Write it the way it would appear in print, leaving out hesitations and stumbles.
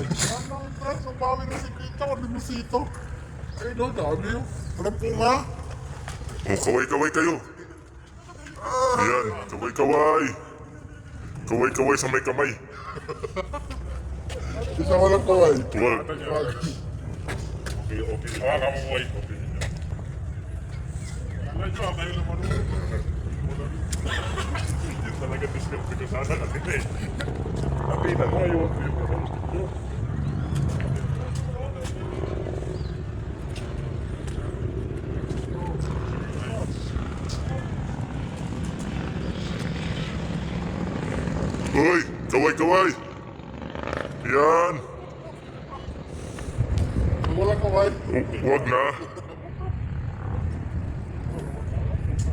Anong friends, ang bawi ng sikrito, limusito. Ay, no, dami yun. Anong punga? O, kaway-kaway kayo. Ayan, kaway-kaway. Kaway-kaway sa may kamay. Isa walang kaway. Wag. Okay, okay. Kamu boy. Okay. Medyo kayo naman. Yun talaga discount ko sana natin eh. Nakita mo yun. Hoy, kaway-kaway. Yan. Walang kaway. Wag na.